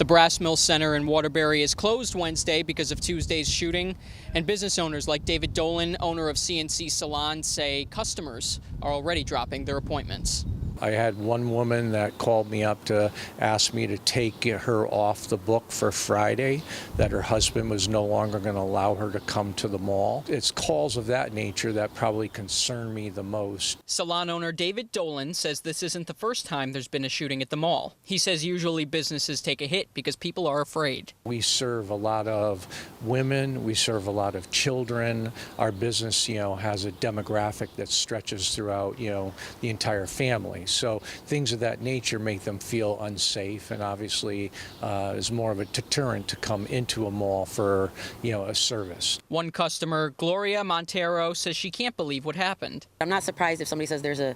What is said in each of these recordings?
The Brass Mill Center in Waterbury is closed Wednesday because of Tuesday's shooting, and business owners like David Dolan, owner of CNC Salon, say customers are already dropping their appointments. I had one woman that called me up to ask me to take her off the book for Friday, that her husband was no longer going to allow her to come to the mall. It's calls of that nature that probably concern me the most. Salon owner David Dolan says this isn't the first time there's been a shooting at the mall. He says usually businesses take a hit because people are afraid. We serve a lot of women, we serve a lot of children. Our business, has a demographic that stretches throughout, the entire family. So things of that nature make them feel unsafe, and obviously is more of a deterrent to come into a mall for, a service. One customer, Gloria Montero, says she can't believe what happened. I'm not surprised if somebody says there's a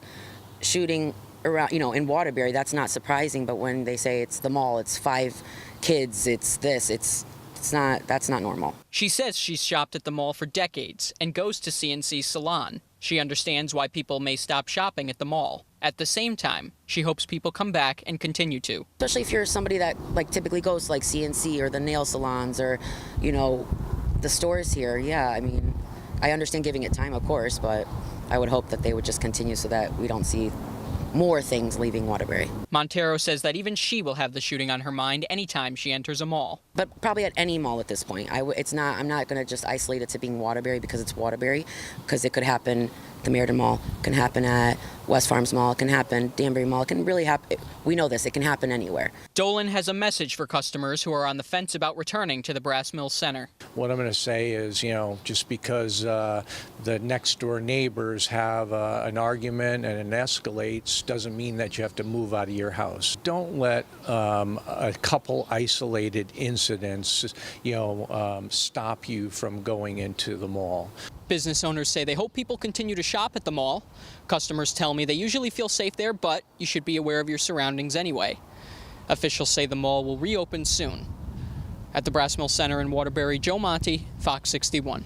shooting around, in Waterbury. That's not surprising. But when they say it's the mall, it's 5 kids, it's this, that's not normal. She says she's shopped at the mall for decades and goes to CNC Salon. She understands why people may stop shopping at the mall. At the same time, she hopes people come back and continue to. Especially if you're somebody that typically goes to CNC or the nail salons or, the stores here. Yeah, I understand giving it time, of course, but I would hope that they would just continue so that we don't see more things leaving Waterbury. Montero says that even she will have the shooting on her mind anytime she enters a mall. But probably at any mall at this point. I'm not going to just isolate it to being Waterbury because it's Waterbury, because it could happen at the Meriden Mall, it can happen at West Farms Mall, it can happen Danbury Mall, it can really happen. We know this, it can happen anywhere. Dolan has a message for customers who are on the fence about returning to the Brass Mill Center. What I'm going to say is, just because the next door neighbors have an argument and it escalates doesn't mean that you have to move out of your house. Don't let a couple isolated incidents, stop you from going into the mall. Business owners say they hope people continue to shop at the mall. Customers tell me they usually feel safe there, but you should be aware of your surroundings anyway. Officials say the mall will reopen soon. At the Brass Mill Center in Waterbury, Joe Monti, Fox 61.